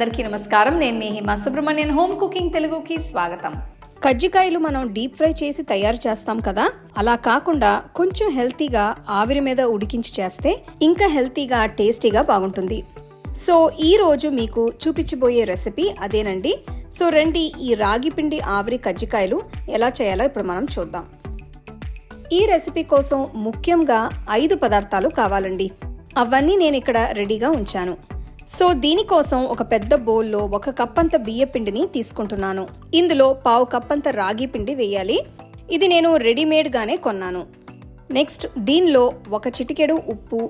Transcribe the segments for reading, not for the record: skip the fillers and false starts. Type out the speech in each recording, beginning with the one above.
అందరికీ నమస్కారం. నేను మీ హిమా సుబ్రహ్మణ్యన్. హోమ్ కుకింగ్ తెలుగుకి స్వాగతం. కజ్జికాయలు మనం డీప్ ఫ్రై చేసి తయారు చేస్తాం కదా, అలా కాకుండా కొంచెం హెల్తీగా ఆవిరి మీద ఉడికించి చేస్తే ఇంకా హెల్తీగా టేస్టీగా బాగుంటుంది. సో ఈ రోజు మీకు చూపించబోయే రెసిపీ అదేనండి. సో రండి, ఈ రాగిపిండి ఆవిరి కజ్జికాయలు ఎలా చేయాలో ఇప్పుడు మనం చూద్దాం. ఈ రెసిపీ కోసం ముఖ్యంగా 5 పదార్థాలు కావాలండి. అవన్నీ నేను ఇక్కడ రెడీగా ఉంచాను. సో దీనికోసం ఒక పెద్ద బౌల్లో 1 కప్పంత బియ్య పిండిని తీసుకుంటున్నాను. ఇందులో 1/2 కప్పంత రాగి పిండి వేయాలి. ఇది నేను రెడీమేడ్గానే కొన్నాను. నెక్స్ట్ దీనిలో 1 చిటికెడు ఉప్పు,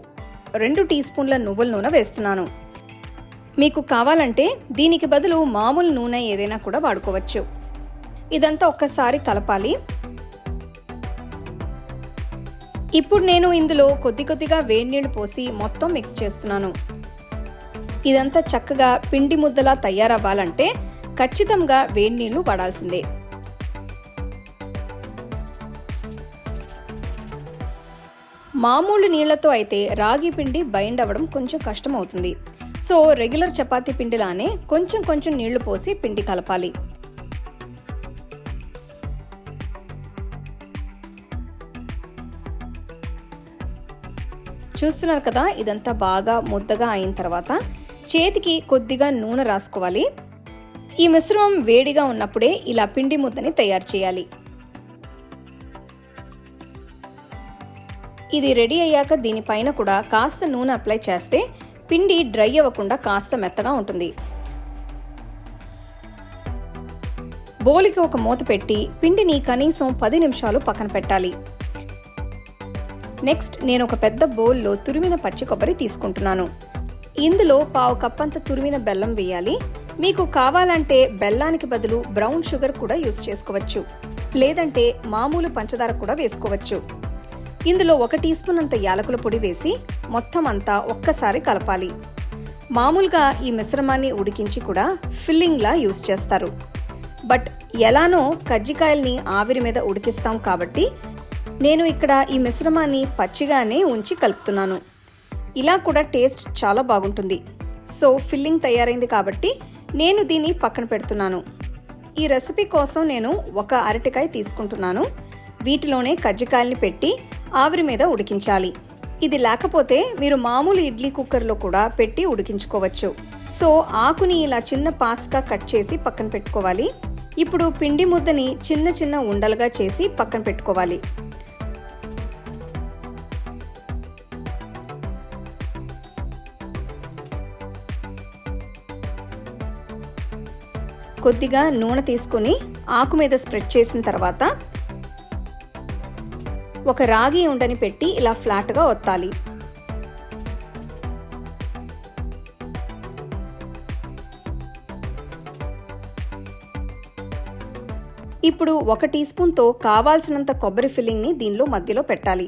2 టీ స్పూన్ల నువ్వుల నూనె వేస్తున్నాను. మీకు కావాలంటే దీనికి బదులు మామూలు నూనె ఏదైనా కూడా వాడుకోవచ్చు. ఇదంతా ఒక్కసారి కలపాలి. ఇప్పుడు నేను ఇందులో కొద్దిగా వేడి నీళ్లు పోసి మొత్తం మిక్స్ చేస్తున్నాను. ఇదంతా చక్కగా పిండి ముద్దలా తయారవ్వాలంటే ఖచ్చితంగా వేడి నీళ్లు పడాల్సిందే. మామూలు నీళ్లతో అయితే రాగి పిండి బైండ్ అవ్వడం కొంచెం కష్టం అవుతుంది. సో రెగ్యులర్ చపాతీ పిండిలానే కొంచెం నీళ్లు పోసి పిండి కలపాలి. చూస్తున్నారు కదా, ఇదంతా బాగా ముద్దగా అయిన తర్వాత చేతికి కొద్దిగా నూనె రాసుకోవాలి. ఈ మిశ్రమం వేడిగా ఉన్నప్పుడే ఇలా పిండి ముద్దని తయారు చేయాలి. ఇది రెడీ అయ్యాక దీనిపైన కూడా కాస్త నూనె అప్లై చేస్తే పిండి డ్రై అవ్వకుండా కాస్త మెత్తగా ఉంటుంది. బౌల్కి ఒక మూత పెట్టి పిండిని కనీసం 10 నిమిషాలు పక్కన పెట్టాలి. నెక్స్ట్ నేను ఒక పెద్ద బౌల్లో తురిమిన పచ్చి కొబ్బరి తీసుకుంటున్నాను. ఇందులో 1/2 కప్పంత తురిమిన బెల్లం వేయాలి. మీకు కావాలంటే బెల్లానికి బదులు బ్రౌన్ షుగర్ కూడా యూస్ చేసుకోవచ్చు, లేదంటే మామూలు పంచదార కూడా వేసుకోవచ్చు. ఇందులో 1 టీ స్పూన్ అంత యాలకుల పొడి వేసి మొత్తం అంతా ఒక్కసారి కలపాలి. మామూలుగా ఈ మిశ్రమాన్ని ఉడికించి కూడా ఫిల్లింగ్లా యూస్ చేస్తారు. బట్ ఎలానో కజ్జికాయల్ని ఆవిరి మీద ఉడికిస్తాం కాబట్టి నేను ఇక్కడ ఈ మిశ్రమాన్ని పచ్చిగానే ఉంచి కలుపుతున్నాను. ఇలా కూడా టేస్ట్ చాలా బాగుంటుంది. సో ఫిల్లింగ్ తయారైంది కాబట్టి నేను దీన్ని పక్కన పెడుతున్నాను. ఈ రెసిపీ కోసం నేను 1 అరటికాయ తీసుకుంటున్నాను. వీటిలోనే కజ్జికాయల్ని పెట్టి ఆవిరి మీద ఉడికించాలి. ఇది లేకపోతే మీరు మామూలు ఇడ్లీ కుక్కర్లో కూడా పెట్టి ఉడికించుకోవచ్చు. సో ఆకుని ఇలా చిన్న పార్ట్స్గా కట్ చేసి పక్కన పెట్టుకోవాలి. ఇప్పుడు పిండి ముద్దని చిన్న ఉండలుగా చేసి పక్కన పెట్టుకోవాలి. కొద్దిగా నూనె తీసుకొని ఆకు మీద స్ప్రెడ్ చేసిన తర్వాత ఒక రాగి ఉండని పెట్టి ఇలా ఫ్లాట్గా ఒత్తాలి. ఇప్పుడు 1 టీ స్పూన్తో కావాల్సినంత కొబ్బరి ఫిల్లింగ్ని దీనిలో మధ్యలో పెట్టాలి.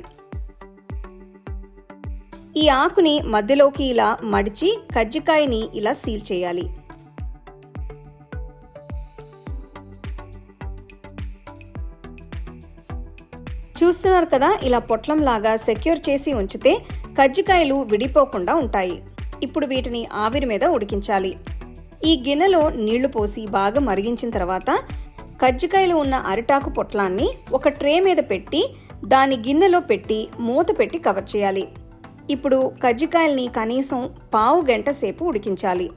ఈ ఆకుని మధ్యలోకి ఇలా మడిచి కజ్జికాయని ఇలా సీల్ చేయాలి. చూస్తున్నారు కదా, ఇలా పొట్లంలాగా సెక్యూర్ చేసి ఉంచితే కజ్జికాయలు విడిపోకుండా ఉంటాయి. ఇప్పుడు వీటిని ఆవిరి మీద ఉడికించాలి. ఈ గిన్నెలో నీళ్లు పోసి బాగా మరిగించిన తర్వాత కజ్జికాయలు ఉన్న అరిటాకు పొట్లాన్ని ఒక ట్రే మీద పెట్టి దాని గిన్నెలో పెట్టి మూత పెట్టి కవర్ చేయాలి. ఇప్పుడు కజ్జికాయల్ని కనీసం 1/2 గంట సేపు ఉడికించాలి.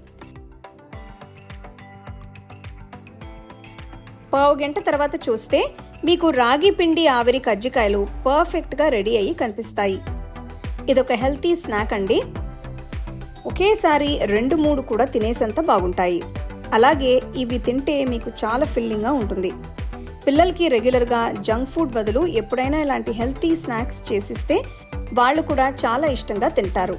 1/2 గంట తర్వాత చూస్తే మీకు రాగి పిండి ఆవిరి కజ్జికాయలు పర్ఫెక్ట్గా రెడీ అయ్యి కనిపిస్తాయి. ఇదొక హెల్తీ స్నాక్ అండి. ఒకేసారి 2-3 కూడా తినేసంత బాగుంటాయి. అలాగే ఇవి తింటే మీకు చాలా ఫిల్లింగ్గా ఉంటుంది. పిల్లలకి రెగ్యులర్గా జంక్ ఫుడ్ బదులు ఎప్పుడైనా ఇలాంటి హెల్తీ స్నాక్స్ చేసిస్తే వాళ్ళు కూడా చాలా ఇష్టంగా తింటారు.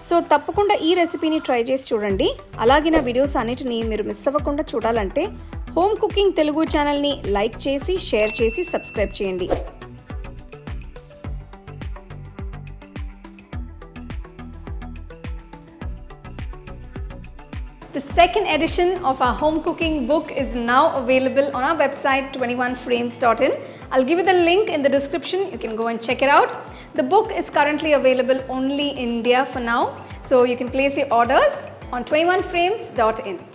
సో తప్పకుండా ఈ రెసిపీని ట్రై చేసి చూడండి. అలాగే నా వీడియోస్ అన్నిటినీ మీరు మిస్ అవ్వకుండా చూడాలంటే హోమ్ కుకింగ్ తెలుగు ఛానల్ని లైక్ చేసి, షేర్ చేసి, సబ్స్క్రైబ్ చేయండి. The second edition of our home cooking book is now available on our website 21frames.in. I'll give you the link in the description. You can go and check it out. The book is currently available only in India for now. So you can place your orders on 21frames.in.